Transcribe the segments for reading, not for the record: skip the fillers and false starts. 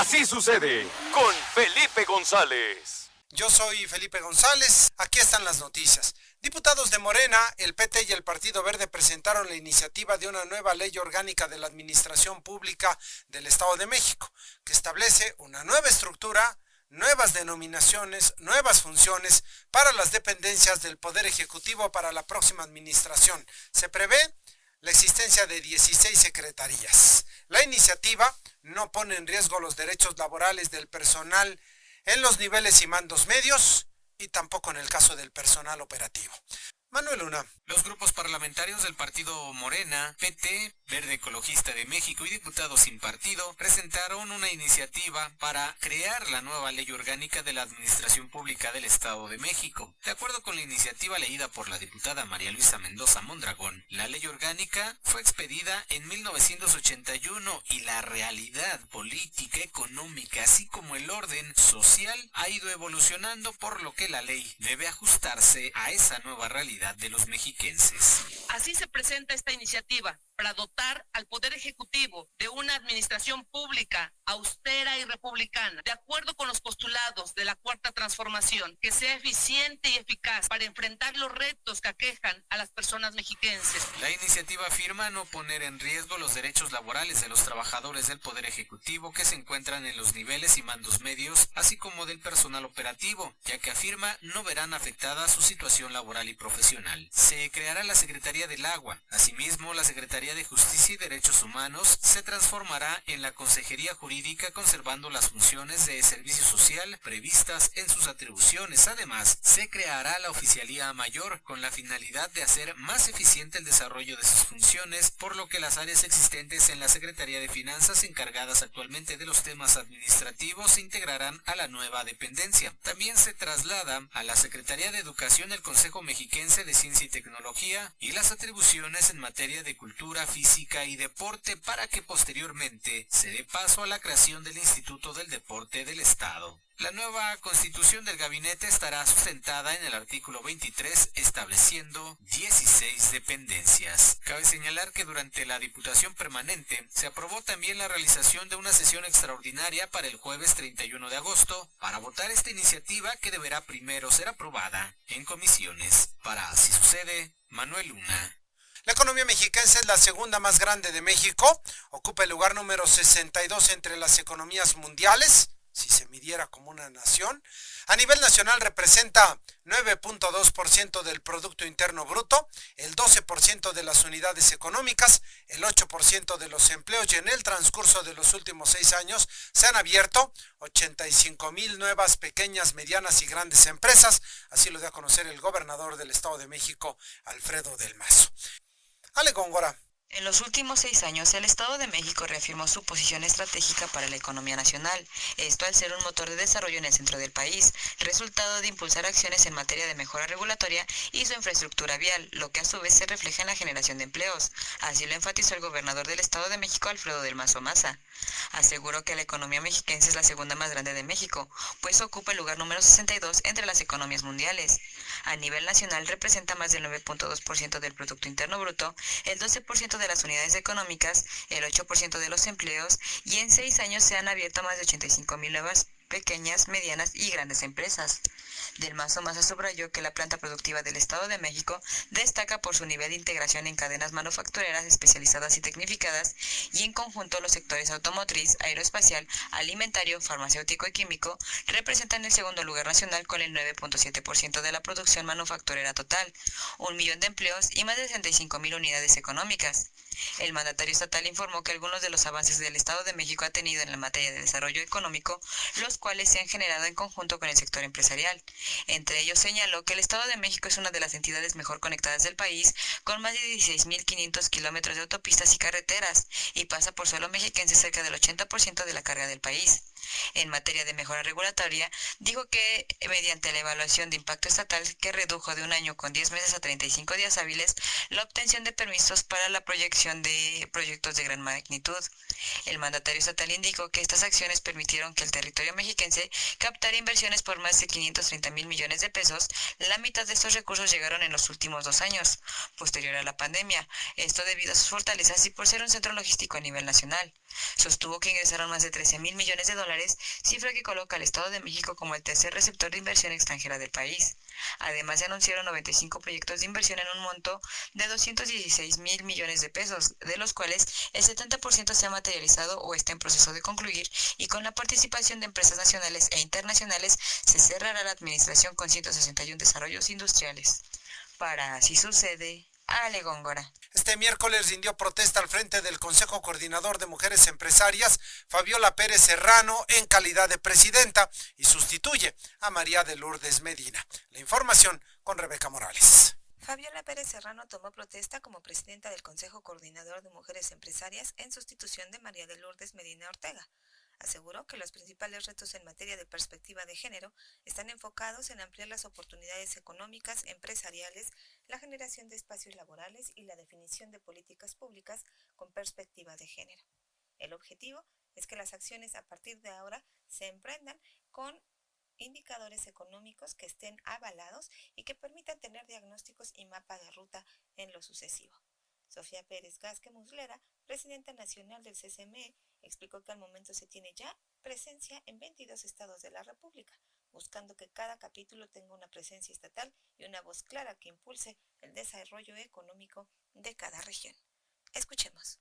Así sucede con Felipe González. Yo soy Felipe González, aquí están las noticias. Diputados de Morena, el PT y el Partido Verde presentaron la iniciativa de una nueva ley orgánica de la Administración Pública del Estado de México, que establece una nueva estructura, nuevas denominaciones, nuevas funciones para las dependencias del Poder Ejecutivo para la próxima administración. Se prevé la existencia de 16 secretarías. La iniciativa no pone en riesgo los derechos laborales del personal en los niveles y mandos medios y tampoco en el caso del personal operativo. Manuel Luna. Los grupos parlamentarios del partido Morena, PT, Verde Ecologista de México y Diputados sin Partido presentaron una iniciativa para crear la nueva ley orgánica de la Administración Pública del Estado de México. De acuerdo con la iniciativa leída por la diputada María Luisa Mendoza Mondragón, la ley orgánica fue expedida en 1981 y la realidad política, económica, así como el orden social ha ido evolucionando, por lo que la ley debe ajustarse a esa nueva realidad de los mexiquenses. Así se presenta esta iniciativa para dotar al Poder Ejecutivo de una administración pública austera y republicana, de acuerdo con los postulados de la Cuarta Transformación, que sea eficiente y eficaz para enfrentar los retos que aquejan a las personas mexiquenses. La iniciativa afirma no poner en riesgo los derechos laborales de los trabajadores del Poder Ejecutivo que se encuentran en los niveles y mandos medios, así como del personal operativo, ya que afirma no verán afectada su situación laboral y profesional. Se creará la Secretaría del Agua. Asimismo, la Secretaría de Justicia y Derechos Humanos se transformará en la Consejería Jurídica, conservando las funciones de servicio social previstas en sus atribuciones. Además, se creará la Oficialía Mayor con la finalidad de hacer más eficiente el desarrollo de sus funciones, por lo que las áreas existentes en la Secretaría de Finanzas, encargadas actualmente de los temas administrativos, se integrarán a la nueva dependencia. También se traslada a la Secretaría de Educación el Consejo Mexiquense de Ciencia y Tecnología y las atribuciones en materia de cultura, física y deporte, para que posteriormente se dé paso a la creación del Instituto del Deporte del Estado. La nueva constitución del gabinete estará sustentada en el artículo 23, estableciendo 16 dependencias. Cabe señalar que durante la Diputación Permanente se aprobó también la realización de una sesión extraordinaria para el jueves 31 de agosto para votar esta iniciativa, que deberá primero ser aprobada en comisiones. Para Así Sucede, Manuel Luna. La economía mexiquense es la segunda más grande de México, ocupa el lugar número 62 entre las economías mundiales, si se midiera como una nación. A nivel nacional representa 9.2% del Producto Interno Bruto, el 12% de las unidades económicas, el 8% de los empleos, y en el transcurso de los últimos 6 años se han abierto 85,000 nuevas pequeñas, medianas y grandes empresas, así lo dio a conocer el gobernador del Estado de México, Alfredo del Mazo. Ale Góngora. En los últimos 6 años, el Estado de México reafirmó su posición estratégica para la economía nacional, esto al ser un motor de desarrollo en el centro del país, resultado de impulsar acciones en materia de mejora regulatoria y su infraestructura vial, lo que a su vez se refleja en la generación de empleos. Así lo enfatizó el gobernador del Estado de México, Alfredo del Mazo Maza. Aseguró que la economía mexiquense es la segunda más grande de México, pues ocupa el lugar número 62 entre las economías mundiales. A nivel nacional representa más del 9.2% del Producto Interno Bruto, el 12% de las unidades económicas, el 8% de los empleos, y en 6 años se han abierto más de 85,000 nuevas pequeñas, medianas y grandes empresas. Del Mazo Maza subrayó que la planta productiva del Estado de México destaca por su nivel de integración en cadenas manufactureras especializadas y tecnificadas, y en conjunto los sectores automotriz, aeroespacial, alimentario, farmacéutico y químico representan el segundo lugar nacional con el 9.7% de la producción manufacturera total, 1 millón de empleos y más de 65,000 unidades económicas. El mandatario estatal informó que algunos de los avances del Estado de México ha tenido en la materia de desarrollo económico, los cuales se han generado en conjunto con el sector empresarial. Entre ellos señaló que el Estado de México es una de las entidades mejor conectadas del país, con más de 16,500 kilómetros de autopistas y carreteras, y pasa por suelo mexiquense cerca del 80% de la carga del país. En materia de mejora regulatoria, dijo que mediante la evaluación de impacto estatal, que redujo de 1 año con 10 meses a 35 días hábiles la obtención de permisos para la proyección de proyectos de gran magnitud. El mandatario estatal indicó que estas acciones permitieron que el territorio mexiquense captara inversiones por más de 530,000 millones de pesos. La mitad de estos recursos llegaron en los últimos 2 años, posterior a la pandemia, esto debido a sus fortalezas y por ser un centro logístico a nivel nacional. Sostuvo que ingresaron más de 13,000 millones de dólares dólares, cifra que coloca al Estado de México como el tercer receptor de inversión extranjera del país. Además, se anunciaron 95 proyectos de inversión en un monto de 216,000 millones de pesos, de los cuales el 70% se ha materializado o está en proceso de concluir, y con la participación de empresas nacionales e internacionales se cerrará la administración con 161 desarrollos industriales. Para Así Sucede, Ale Góngora. Este miércoles rindió protesta al frente del Consejo Coordinador de Mujeres Empresarias Fabiola Pérez Serrano en calidad de presidenta y sustituye a María de Lourdes Medina. La información con Rebeca Morales. Fabiola Pérez Serrano tomó protesta como presidenta del Consejo Coordinador de Mujeres Empresarias en sustitución de María de Lourdes Medina Ortega. Aseguró que los principales retos en materia de perspectiva de género están enfocados en ampliar las oportunidades económicas, empresariales, la generación de espacios laborales y la definición de políticas públicas con perspectiva de género. El objetivo es que las acciones a partir de ahora se emprendan con indicadores económicos que estén avalados y que permitan tener diagnósticos y mapa de ruta en lo sucesivo. Sofía Pérez Gasque Muslera, presidenta nacional del CCME, explicó que al momento se tiene ya presencia en 22 estados de la República, buscando que cada capítulo tenga una presencia estatal y una voz clara que impulse el desarrollo económico de cada región. Escuchemos.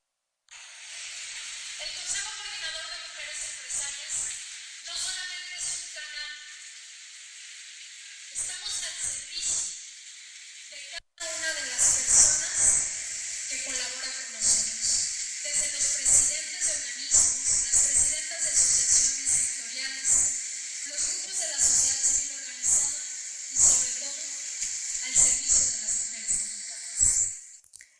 El Consejo Coordinador de Mujeres Empresarias no solamente es un canal, estamos al servicio de cada una de las personas que colabora con nosotros, desde los presidentes de organismos, las presidentas de asociaciones sectoriales, los grupos de la sociedad civil organizada y sobre todo al servicio de las mujeres mexicanas.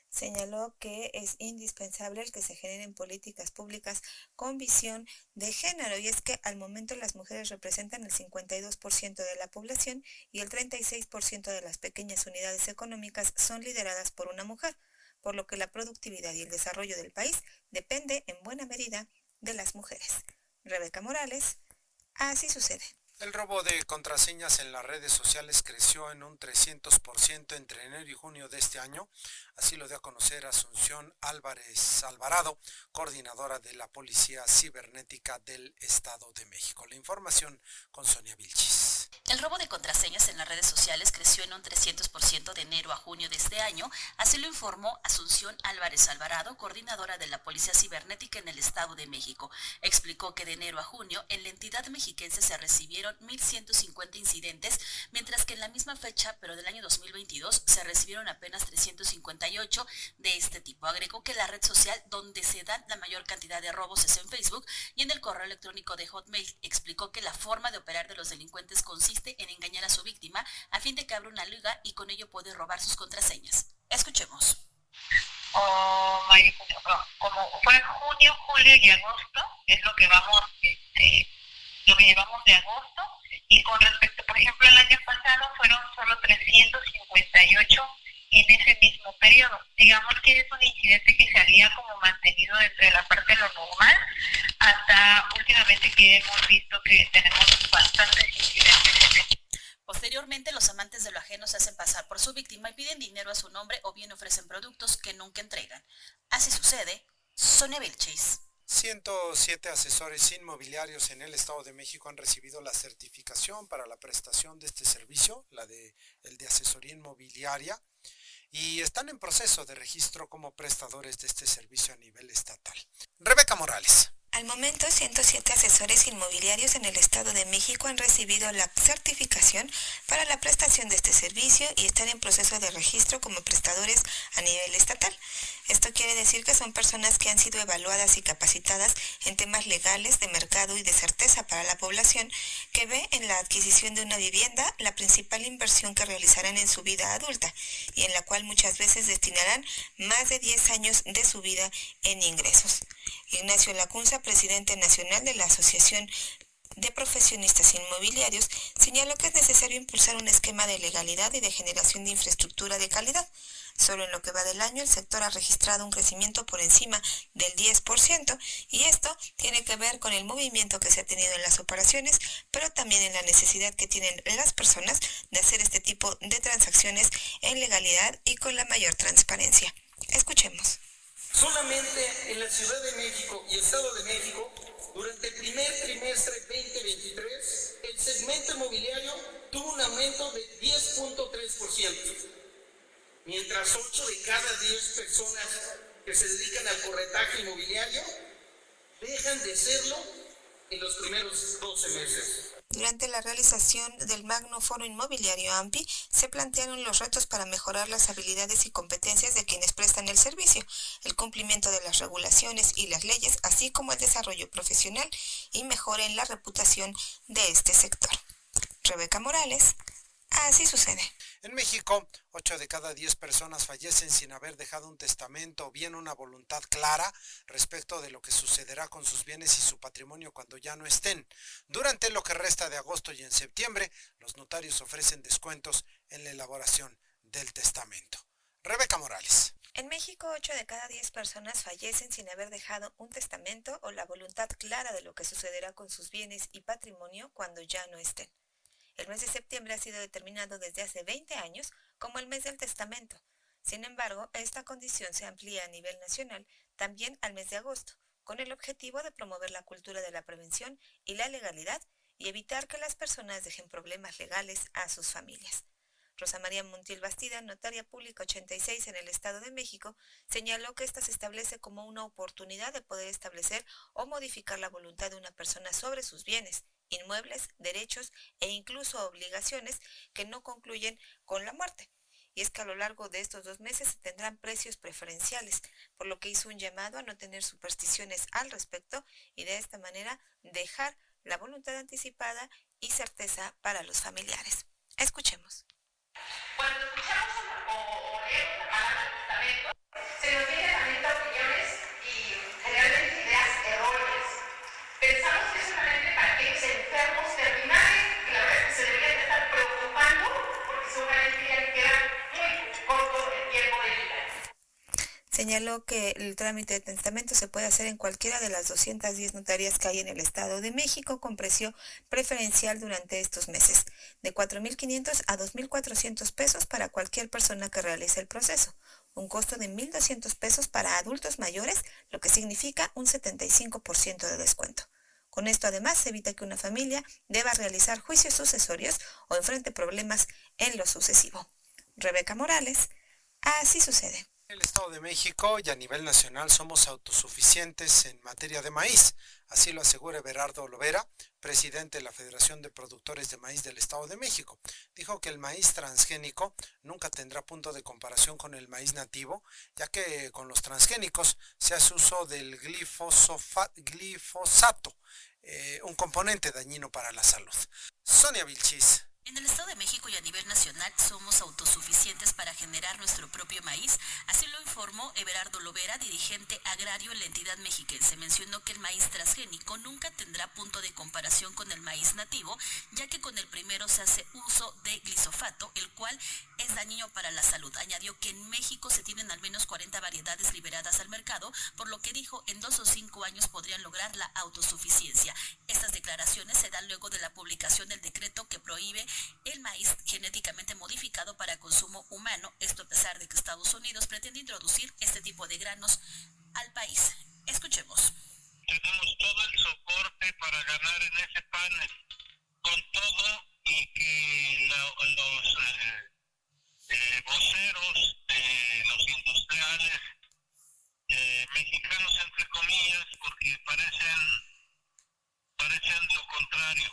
Señaló que es indispensable el que se generen políticas públicas con visión de género, y es que al momento las mujeres representan el 52% de la población y el 36% de las pequeñas unidades económicas son lideradas por una mujer, por lo que la productividad y el desarrollo del país depende en buena medida de las mujeres. Rebeca Morales, Así Sucede. El robo de contraseñas en las redes sociales creció en un 300% entre enero y junio de este año. Así lo dio a conocer Asunción Álvarez Alvarado, coordinadora de la Policía Cibernética del Estado de México. La información con Sonia Vilchis. El robo de contraseñas en las redes sociales creció en un 300% de enero a junio de este año, así lo informó Asunción Álvarez Alvarado, coordinadora de la Policía Cibernética en el Estado de México. Explicó que de enero a junio en la entidad mexiquense se recibieron 1,150 incidentes, mientras que en la misma fecha, pero del año 2022, se recibieron apenas 358 de este tipo. Agregó que la red social donde se dan la mayor cantidad de robos es en Facebook y en el correo electrónico de Hotmail. Explicó que la forma de operar de los delincuentes consiste en engañar a su víctima a fin de que abra una liga y con ello puede robar sus contraseñas. Escuchemos. Como fue junio, julio y agosto, es lo que vamos, lo que llevamos de agosto, y con respecto, por ejemplo, el año pasado fueron solo 358 en ese mismo periodo. Digamos que es un incidente que se había como mantenido dentro de la parte de lo normal, hasta últimamente que hemos visto que tenemos bastantes incidentes. Posteriormente, los amantes de lo ajeno se hacen pasar por su víctima y piden dinero a su nombre o bien ofrecen productos que nunca entregan. Así Sucede, Sonia Vilchis. 107 asesores inmobiliarios en el Estado de México han recibido la certificación para la prestación de este servicio, el de asesoría inmobiliaria, y están en proceso de registro como prestadores de este servicio a nivel estatal. Rebeca Morales. Al momento, 107 asesores inmobiliarios en el Estado de México han recibido la certificación para la prestación de este servicio y están en proceso de registro como prestadores a nivel estatal. Esto quiere decir que son personas que han sido evaluadas y capacitadas en temas legales, de mercado y de certeza para la población, que ve en la adquisición de una vivienda la principal inversión que realizarán en su vida adulta y en la cual muchas veces destinarán más de 10 años de su vida en ingresos. Ignacio Lacunza, presidente nacional de la Asociación de Profesionistas Inmobiliarios, señaló que es necesario impulsar un esquema de legalidad y de generación de infraestructura de calidad. Solo en lo que va del año, el sector ha registrado un crecimiento por encima del 10%, y esto tiene que ver con el movimiento que se ha tenido en las operaciones, pero también en la necesidad que tienen las personas de hacer este tipo de transacciones en legalidad y con la mayor transparencia. Escuchemos. Solamente en la Ciudad de México y Estado de México, durante el primer trimestre trimestre 2023, el segmento inmobiliario tuvo un aumento de 10.3%, mientras 8 de cada 10 personas que se dedican al corretaje inmobiliario dejan de serlo en los primeros 12 meses. Durante la realización del Magno Foro Inmobiliario AMPI, se plantearon los retos para mejorar las habilidades y competencias de quienes prestan el servicio, el cumplimiento de las regulaciones y las leyes, así como el desarrollo profesional y mejora en la reputación de este sector. Rebeca Morales, Así Sucede. En México, 8 de cada 10 personas fallecen sin haber dejado un testamento o bien una voluntad clara respecto de lo que sucederá con sus bienes y su patrimonio cuando ya no estén. Durante lo que resta de agosto y en septiembre, los notarios ofrecen descuentos en la elaboración del testamento. Rebeca Morales. En México, 8 de cada 10 personas fallecen sin haber dejado un testamento o la voluntad clara de lo que sucederá con sus bienes y patrimonio cuando ya no estén. El mes de septiembre ha sido determinado desde hace 20 años como el mes del testamento. Sin embargo, esta condición se amplía a nivel nacional también al mes de agosto, con el objetivo de promover la cultura de la prevención y la legalidad y evitar que las personas dejen problemas legales a sus familias. Rosa María Montiel Bastida, notaria pública 86 en el Estado de México, señaló que esta se establece como una oportunidad de poder establecer o modificar la voluntad de una persona sobre sus bienes, inmuebles, derechos e incluso obligaciones que no concluyen con la muerte. Y es que a lo largo de estos 2 meses se tendrán precios preferenciales, por lo que hizo un llamado a no tener supersticiones al respecto y de esta manera dejar la voluntad anticipada y certeza para los familiares. Escuchemos. Cuando escuchamos o leemos la palabra testamento, se nos vienen a la mente opiniones y generalmente ideas erróneas. Pensamos que es solamente para aquellos enfermos terminales, que la verdad es que se deberían de estar preocupando porque seguramente ya le queda muy corto el tiempo de vida. Señaló que el trámite de testamento se puede hacer en cualquiera de las 210 notarías que hay en el Estado de México con precio preferencial durante estos meses, de 4.500 a 2.400 pesos para cualquier persona que realice el proceso, un costo de 1.200 pesos para adultos mayores, lo que significa un 75% de descuento. Con esto además se evita que una familia deba realizar juicios sucesorios o enfrente problemas en lo sucesivo. Rebeca Morales, Así Sucede. En el Estado de México y a nivel nacional somos autosuficientes en materia de maíz, así lo asegura Everardo Lovera, presidente de la Federación de Productores de Maíz del Estado de México. Dijo que el maíz transgénico nunca tendrá punto de comparación con el maíz nativo, ya que con los transgénicos se hace uso del glifosato, un componente dañino para la salud. Sonia Vilchis. En el Estado de México y a nivel nacional somos autosuficientes para generar nuestro propio maíz, así lo informó Everardo Lovera, dirigente agrario en la entidad mexiquense. Mencionó que el maíz transgénico nunca tendrá punto de comparación con el maíz nativo, ya que con el primero se hace uso de glifosato, el cual es dañino para la salud. Añadió que en México se tienen al menos 40 variedades liberadas al mercado, por lo que dijo en 2 o 5 años podrían lograr la autosuficiencia. Estas declaraciones se dan luego de la publicación del decreto que prohíbe el maíz genéticamente modificado para consumo humano, esto a pesar de que Estados Unidos pretende introducir este tipo de granos al país. Escuchemos. Tenemos todo el soporte para ganar en ese panel, con todo y que los voceros de los industriales mexicanos, entre comillas, porque parecen lo contrario.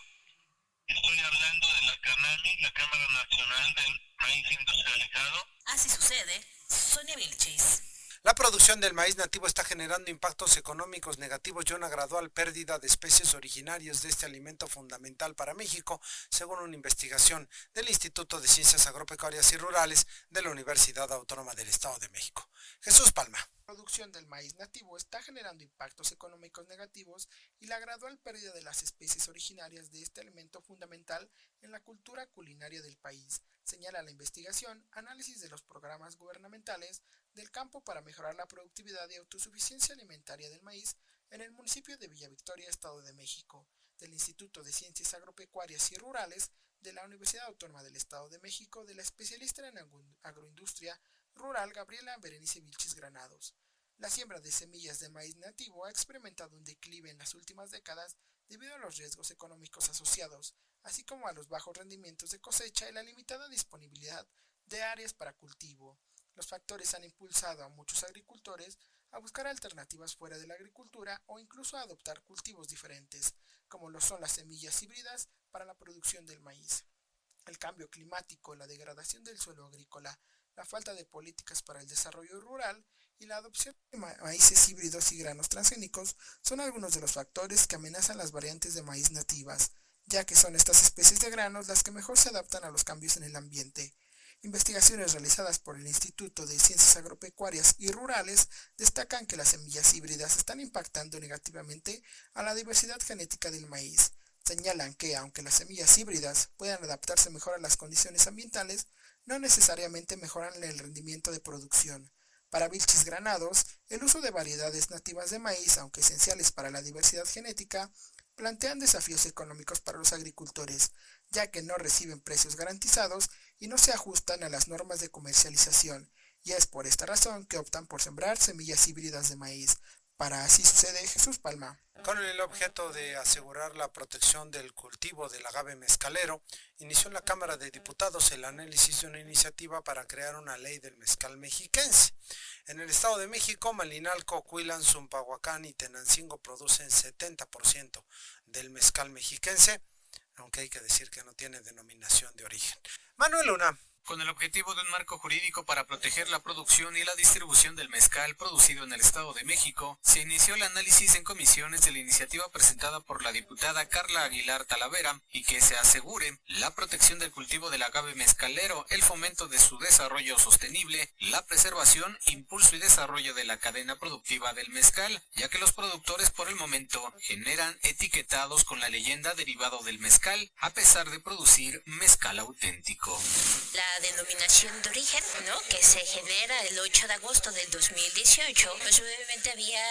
Estoy hablando de la CANAMI, la Cámara Nacional del Maíz Industrializado. Así sucede, Sonia Vilchis. La producción del maíz nativo está generando impactos económicos negativos y una gradual pérdida de especies originarias de este alimento fundamental para México, según una investigación del Instituto de Ciencias Agropecuarias y Rurales de la Universidad Autónoma del Estado de México. Jesús Palma. La producción del maíz nativo está generando impactos económicos negativos y la gradual pérdida de las especies originarias de este alimento fundamental en la cultura culinaria del país, señala la investigación Análisis de los programas gubernamentales del campo para mejorar la productividad y autosuficiencia alimentaria del maíz en el municipio de Villa Victoria, Estado de México, del Instituto de Ciencias Agropecuarias y Rurales de la Universidad Autónoma del Estado de México, de la especialista en agroindustria rural Gabriela Berenice Vilchis Granados. La siembra de semillas de maíz nativo ha experimentado un declive en las últimas décadas debido a los riesgos económicos asociados, así como a los bajos rendimientos de cosecha y la limitada disponibilidad de áreas para cultivo. Los factores han impulsado a muchos agricultores a buscar alternativas fuera de la agricultura o incluso a adoptar cultivos diferentes, como lo son las semillas híbridas para la producción del maíz. El cambio climático, la degradación del suelo agrícola, la falta de políticas para el desarrollo rural y la adopción de maíces híbridos y granos transgénicos son algunos de los factores que amenazan las variantes de maíz nativas, ya que son estas especies de granos las que mejor se adaptan a los cambios en el ambiente. Investigaciones realizadas por el Instituto de Ciencias Agropecuarias y Rurales destacan que las semillas híbridas están impactando negativamente a la diversidad genética del maíz. Señalan que, aunque las semillas híbridas puedan adaptarse mejor a las condiciones ambientales, no necesariamente mejoran el rendimiento de producción. Para Vilchis Granados, el uso de variedades nativas de maíz, aunque esenciales para la diversidad genética, plantean desafíos económicos para los agricultores, ya que no reciben precios garantizados y no se ajustan a las normas de comercialización, y es por esta razón que optan por sembrar semillas híbridas de maíz. Para Así Sucede, Jesús Palma. Con el objeto de asegurar la protección del cultivo del agave mezcalero, inició en la Cámara de Diputados el análisis de una iniciativa para crear una ley del mezcal mexiquense. En el Estado de México, Malinalco, Cuilan, Zumpahuacán y Tenancingo producen 70% del mezcal mexiquense, aunque hay que decir que no tiene denominación de origen. Manuel Luna. Con el objetivo de un marco jurídico para proteger la producción y la distribución del mezcal producido en el Estado de México, se inició el análisis en comisiones de la iniciativa presentada por la diputada Carla Aguilar Talavera y que se asegure la protección del cultivo del agave mezcalero, el fomento de su desarrollo sostenible, la preservación, impulso y desarrollo de la cadena productiva del mezcal, ya que los productores por el momento generan etiquetados con la leyenda derivado del mezcal, a pesar de producir mezcal auténtico. La denominación de origen, ¿no?, que se genera el 8 de agosto del 2018, pues obviamente había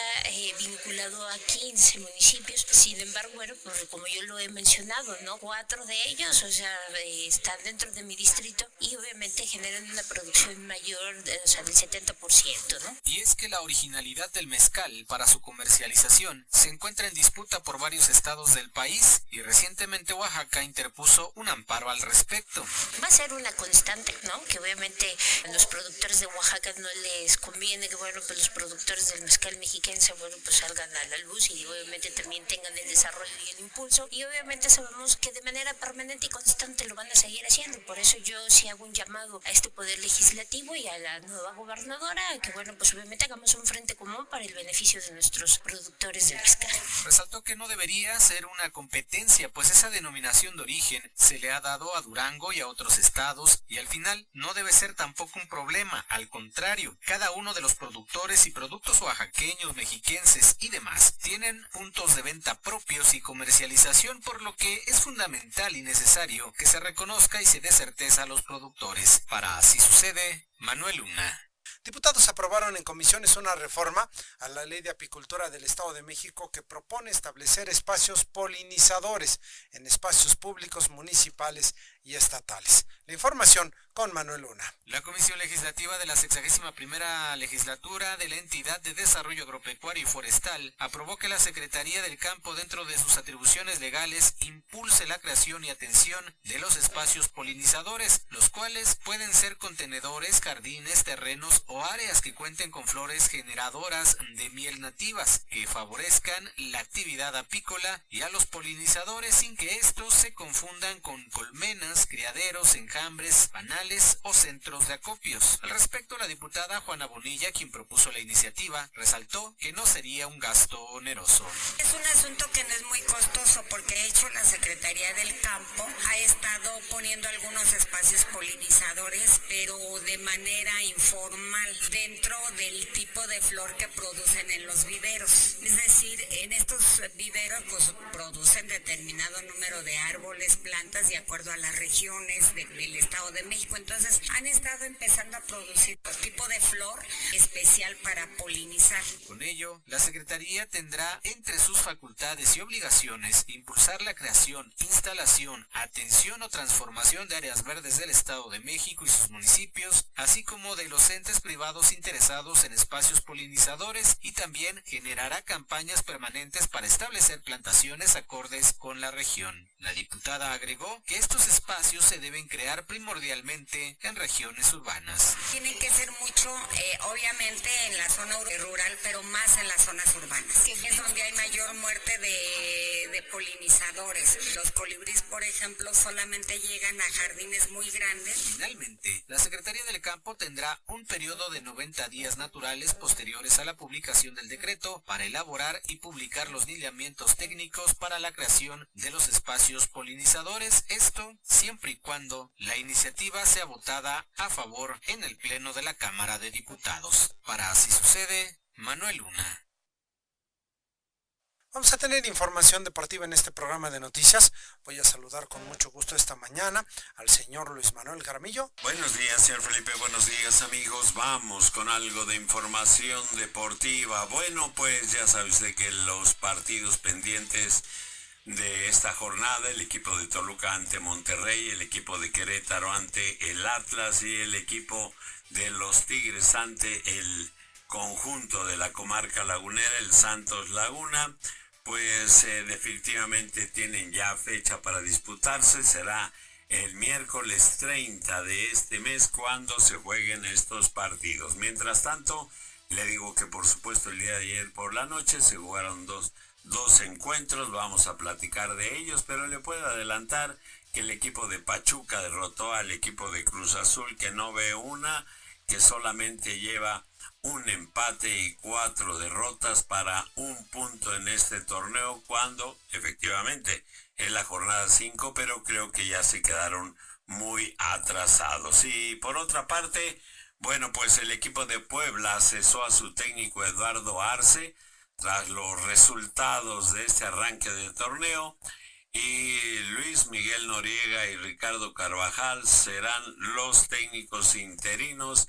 vinculado a 15 municipios. Sin embargo, bueno, pues como yo lo he mencionado, ¿no?, 4 de ellos, o sea, están dentro de mi distrito y obviamente generan una producción mayor, o sea, del 70%, ¿no? Y es que la originalidad del mezcal para su comercialización se encuentra en disputa por varios estados del país y recientemente Oaxaca interpuso un amparo al respecto. Va a ser una constante, ¿no?, que obviamente a los productores de Oaxaca no les conviene que, bueno, pues los productores del mezcal mexiquense, bueno, pues salgan a la luz y obviamente también tengan el desarrollo y el impulso, y obviamente sabemos que de manera permanente y constante lo van a seguir haciendo. Por eso yo sí hago un llamado a este poder legislativo y a la nueva gobernadora a que, bueno, pues obviamente hagamos un frente común para el beneficio de nuestros productores de mezcal. Resaltó que no debería ser una competencia, pues esa denominación de origen se le ha dado a Durango y a otros estados, y al final no debe ser tampoco un problema. Al contrario, cada uno de los productores y productos oaxaqueños, mexiquenses y demás tienen puntos de venta propios y comercialización, por lo que es fundamental y necesario que se reconozca y se dé certeza a los productores. Para Así Sucede, Manuel Luna. Diputados aprobaron en comisiones una reforma a la Ley de Apicultura del Estado de México que propone establecer espacios polinizadores en espacios públicos, municipales y estatales. La información con Manuel Luna. La Comisión Legislativa de la 61ª Legislatura de la Entidad de Desarrollo Agropecuario y Forestal aprobó que la Secretaría del Campo, dentro de sus atribuciones legales, impulse la creación y atención de los espacios polinizadores, los cuales pueden ser contenedores, jardines, terrenos o áreas que cuenten con flores generadoras de miel nativas, que favorezcan la actividad apícola y a los polinizadores sin que estos se confundan con colmenas, criaderos, enjambres, panales o centros de acopios. Al respecto, la diputada Juana Bonilla, quien propuso la iniciativa, resaltó que no sería un gasto oneroso. Es un asunto que no es muy costoso porque de hecho la Secretaría del Campo ha estado poniendo algunos espacios polinizadores, pero de manera informal, dentro del tipo de flor que producen en los viveros. Es decir, en estos viveros pues producen determinado número de árboles, plantas, de acuerdo a las regiones del Estado de México. Entonces han estado empezando a producir un tipo de flor especial para polinizar. Con ello, la Secretaría tendrá entre sus facultades y obligaciones impulsar la creación instalación, atención o transformación de áreas verdes del Estado de México y sus municipios, así como de los entes privados interesados en espacios polinizadores, y también generará campañas permanentes para establecer plantaciones acordes con la región. La diputada agregó que estos espacios se deben crear primordialmente en regiones urbanas. Tienen que ser mucho, obviamente en la zona rural, pero más en las zonas urbanas. Es donde hay mayor muerte de polinizadores. Los colibríes, por ejemplo, solamente llegan a jardines muy grandes. Finalmente, la Secretaría del Campo tendrá un periodo de 90 días naturales posteriores a la publicación del decreto para elaborar y publicar los lineamientos técnicos para la creación de los espacios polinizadores, esto siempre y cuando la iniciativa sea votada a favor en el Pleno de la Cámara de Diputados. Para Así Sucede, Manuel Luna. Vamos a tener información deportiva en este programa de noticias. Voy a saludar con mucho gusto esta mañana al señor Luis Manuel Jaramillo. Buenos días, señor Felipe. Buenos días, amigos. Vamos con algo de información deportiva. Bueno, pues ya sabe usted que los partidos pendientes de esta jornada, el equipo de Toluca ante Monterrey, el equipo de Querétaro ante el Atlas y el equipo de los Tigres ante el conjunto de la comarca lagunera, el Santos Laguna, pues definitivamente tienen ya fecha para disputarse. Será el miércoles 30 de este mes cuando se jueguen estos partidos. Mientras tanto, le digo que por supuesto el día de ayer por la noche se jugaron dos encuentros. Vamos a platicar de ellos, pero le puedo adelantar que el equipo de Pachuca derrotó al equipo de Cruz Azul, que no ve una, que solamente lleva un empate y 4 derrotas para un punto en este torneo, cuando efectivamente es la jornada 5, pero creo que ya se quedaron muy atrasados. Y por otra parte, bueno, pues el equipo de Puebla cesó a su técnico Eduardo Arce tras los resultados de este arranque del torneo, y Luis Miguel Noriega y Ricardo Carvajal serán los técnicos interinos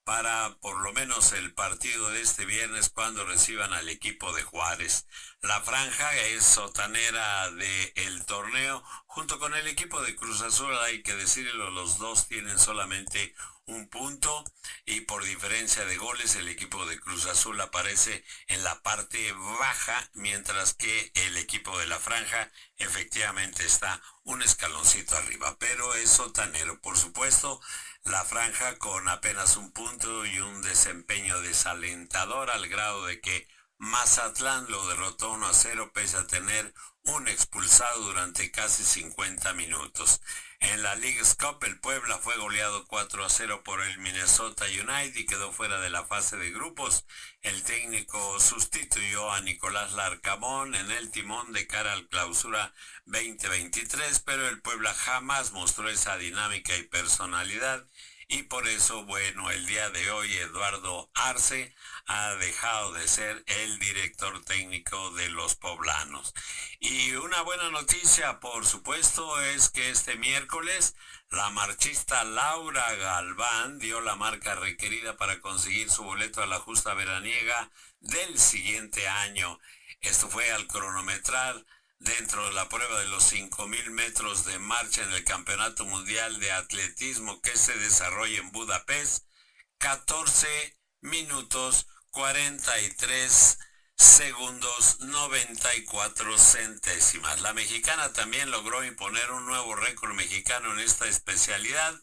para por lo menos el partido de este viernes cuando reciban al equipo de Juárez. La franja es sotanera del torneo junto con el equipo de Cruz Azul. Hay que decirlo, los dos tienen solamente un punto y por diferencia de goles el equipo de Cruz Azul aparece en la parte baja, mientras que el equipo de la franja efectivamente está un escaloncito arriba, pero es sotanero. Por supuesto, la franja con apenas un punto y un desempeño desalentador, al grado de que Mazatlán lo derrotó 1-0 pese a tener un expulsado durante casi 50 minutos. En la Leagues Cup, el Puebla fue goleado 4-0 por el Minnesota United y quedó fuera de la fase de grupos. El técnico sustituyó a Nicolás Larcamón en el timón de cara al Clausura 2023, pero el Puebla jamás mostró esa dinámica y personalidad, y por eso, bueno, el día de hoy Eduardo Arce ha dejado de ser el director técnico de los poblanos. Y una buena noticia, por supuesto, es que este miércoles la marchista Laura Galván dio la marca requerida para conseguir su boleto a la justa veraniega del siguiente año. Esto fue al cronometrar dentro de la prueba de los 5,000 metros de marcha en el Campeonato Mundial de Atletismo que se desarrolla en Budapest, 14 minutos 43 segundos 94 centésimas. La mexicana también logró imponer un nuevo récord mexicano en esta especialidad,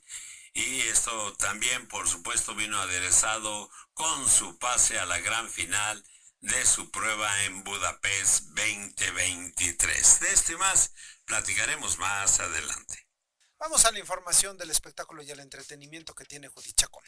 y esto también por supuesto vino aderezado con su pase a la gran final de su prueba en Budapest 2023. De esto y más platicaremos más adelante. Vamos a la información del espectáculo y el entretenimiento que tiene Judith Chacón.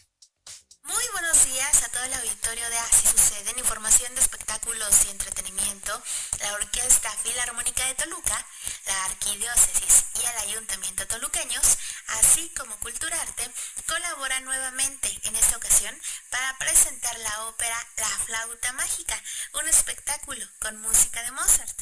Muy buenos días a todo el auditorio de Así Sucede. En información de espectáculos y entretenimiento, la Orquesta Filarmónica de Toluca, la Arquidiócesis y el Ayuntamiento toluqueños, así como Culturarte, colaboran nuevamente en esta ocasión para presentar la ópera La Flauta Mágica, un espectáculo con música de Mozart.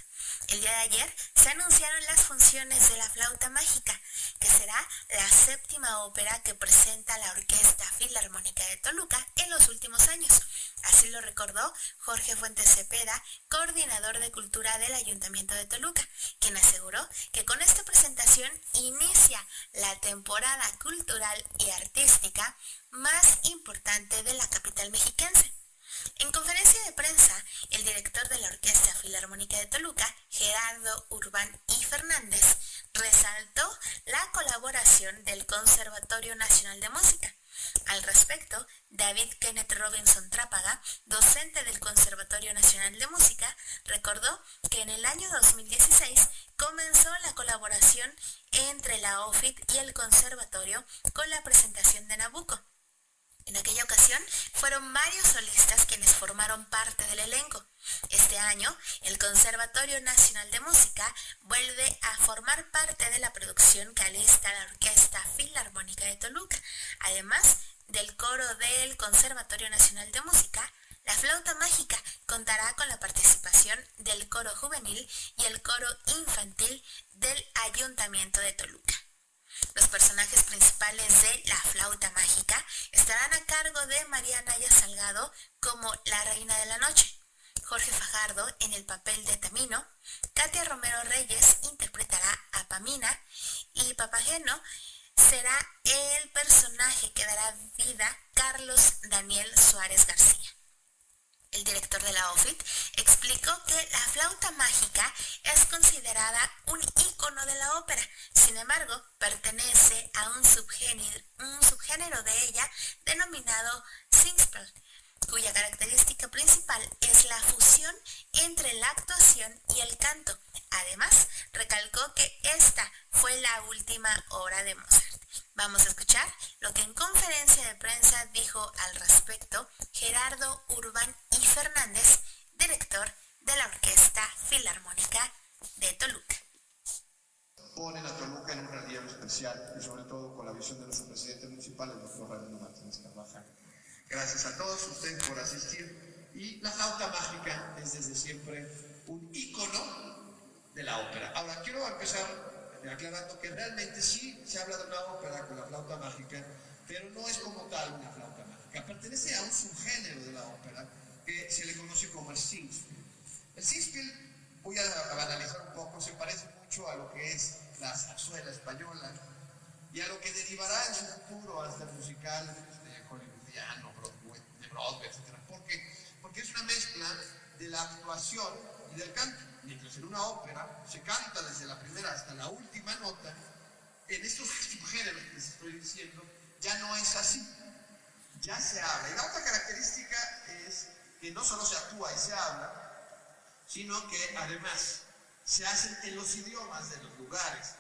El día de ayer se anunciaron las funciones de La Flauta Mágica, que será la 7ª ópera que presenta la Orquesta Filarmónica de Toluca en los últimos años. Así lo recordó Jorge Fuentes Cepeda, coordinador de Cultura del Ayuntamiento de Toluca, quien aseguró aseguró que con esta presentación inicia la temporada cultural y artística más importante de la capital mexiquense. En conferencia de prensa, el director de la Orquesta Filarmónica de Toluca, Gerardo Urbán y Fernández, resaltó la colaboración del Conservatorio Nacional de Música. Al respecto, David Kenneth Robinson Trápaga, docente del Conservatorio Nacional de Música, recordó que en el año 2016 comenzó la colaboración entre la OFIT y el conservatorio con la presentación de Nabucco. En aquella ocasión fueron varios solistas quienes formaron parte del elenco. Este año, el Conservatorio Nacional de Música vuelve a formar parte de la producción que alista la Orquesta Filarmónica de Toluca. Además del coro del Conservatorio Nacional de Música, la flauta mágica contará con la participación del coro juvenil y el coro infantil del Ayuntamiento de Toluca. Los personajes principales de La Flauta Mágica estarán a cargo de María Naya Salgado como la Reina de la Noche, Jorge Fajardo en el papel de Tamino, Katia Romero Reyes interpretará a Pamina y Papageno será el personaje que dará vida Carlos Daniel Suárez García. El director de la OFIT explicó que la flauta mágica es considerada un ícono de la ópera, sin embargo, pertenece a un subgénero de ella denominado singspiel, cuya característica principal es la fusión entre la actuación y el canto. Además, recalcó que esta fue la última obra de Mozart. Vamos a escuchar lo que en conferencia de prensa dijo al respecto Gerardo Urbán y Fernández, director de la Orquesta Filarmónica de Toluca. Ponen a Toluca en un relieve especial y sobre todo con la visión de nuestro presidente municipal, el doctor Raimundo Martínez Carvajal. Gracias a todos ustedes por asistir y la flauta mágica es desde siempre un ícono de la ópera. Ahora quiero empezar aclarando que realmente sí se habla de una ópera con la flauta mágica, pero no es como tal una flauta mágica. Pertenece a un subgénero de la ópera que se le conoce como el singspiel. El singspiel, voy a analizar un poco, se parece mucho a lo que es la zarzuela española y a lo que derivará en su futuro hasta el musical hollywoodiano, de Broadway, etc. Porque es una mezcla de la actuación y del canto. Mientras en una ópera se canta desde la primera hasta la última nota, en estos subgéneros que les estoy diciendo, ya no es así. Ya se habla. Y la otra característica es que no solo se actúa y se habla, sino que además se hacen en los idiomas de los lugares.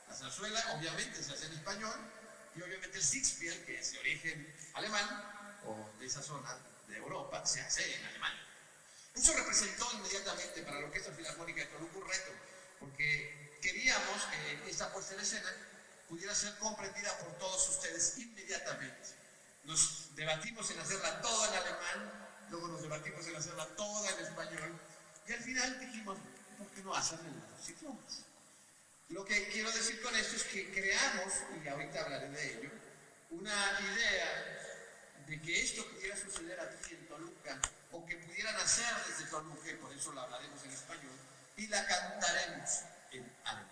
La zarzuela obviamente se hace en español y obviamente el singspiel, que es de origen alemán o de esa zona de Europa, se hace en alemán. Eso representó inmediatamente para la Orquesta Filarmónica de Toluca un reto, porque queríamos que esta puesta en escena pudiera ser comprendida por todos ustedes inmediatamente. Nos debatimos en hacerla toda en alemán, luego nos debatimos en hacerla toda en español, y al final dijimos, ¿por qué no hacerla en los dos idiomas? Lo que quiero decir con esto es que creamos, y ahorita hablaré de ello, una idea de que esto pudiera suceder aquí en Toluca, o que pudieran hacer desde Toluca, y por eso la hablaremos en español, y la cantaremos en alemán.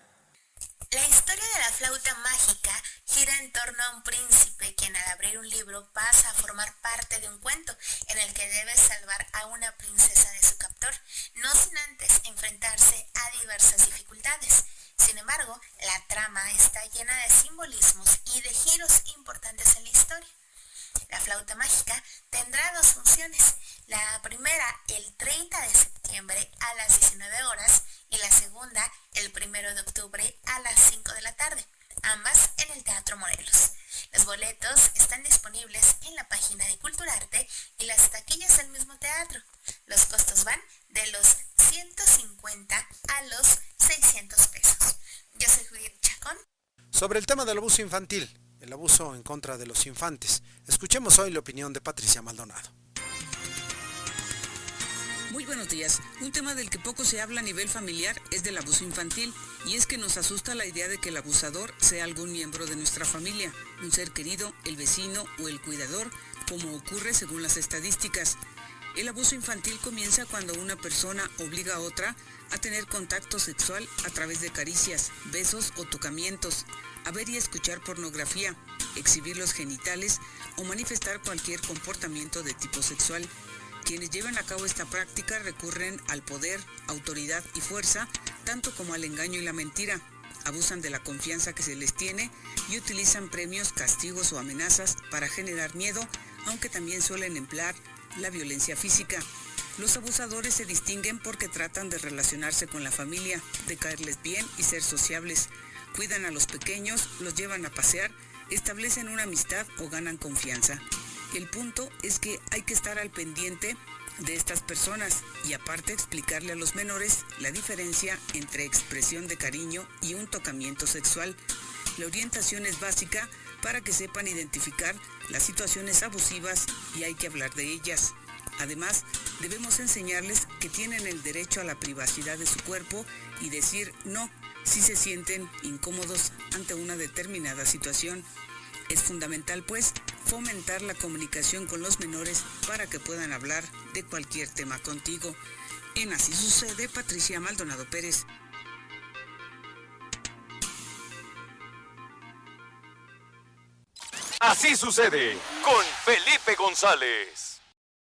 La historia de la flauta mágica gira en torno a un príncipe quien al abrir un libro pasa a formar parte de un cuento en el que debe salvar a una princesa de su captor, no sin antes enfrentarse a diversas dificultades. Sin embargo, la trama está llena de simbolismos y de giros importantes en la historia. La flauta mágica tendrá dos funciones, la primera el 30 de septiembre a las 19 horas y la segunda el 1 de octubre a las 5 de la tarde, ambas en el Teatro Morelos. Los boletos están disponibles en la página de Culturarte y las taquillas del mismo teatro. Los costos van de los 150 a los 600 pesos. Yo soy Judith Chacón. Sobre el tema del abuso infantil, el abuso en contra de los infantes, escuchemos hoy la opinión de Patricia Maldonado. Muy buenos días. Un tema del que poco se habla a nivel familiar es del abuso infantil, y es que nos asusta la idea de que el abusador sea algún miembro de nuestra familia, un ser querido, el vecino o el cuidador, como ocurre según las estadísticas. El abuso infantil comienza cuando una persona obliga a otra a tener contacto sexual a través de caricias, besos o tocamientos, a ver y escuchar pornografía, exhibir los genitales o manifestar cualquier comportamiento de tipo sexual. Quienes llevan a cabo esta práctica recurren al poder, autoridad y fuerza, tanto como al engaño y la mentira. Abusan de la confianza que se les tiene y utilizan premios, castigos o amenazas para generar miedo, aunque también suelen emplear la violencia física. Los abusadores se distinguen porque tratan de relacionarse con la familia, de caerles bien y ser sociables. Cuidan a los pequeños, los llevan a pasear, establecen una amistad o ganan confianza. El punto es que hay que estar al pendiente de estas personas y aparte explicarle a los menores la diferencia entre expresión de cariño y un tocamiento sexual. La orientación es básica para que sepan identificar las situaciones abusivas y hay que hablar de ellas. Además, debemos enseñarles que tienen el derecho a la privacidad de su cuerpo y decir no si se sienten incómodos ante una determinada situación. Es fundamental, pues, fomentar la comunicación con los menores para que puedan hablar de cualquier tema contigo. En Así Sucede, Patricia Maldonado Pérez. Así sucede con Felipe González.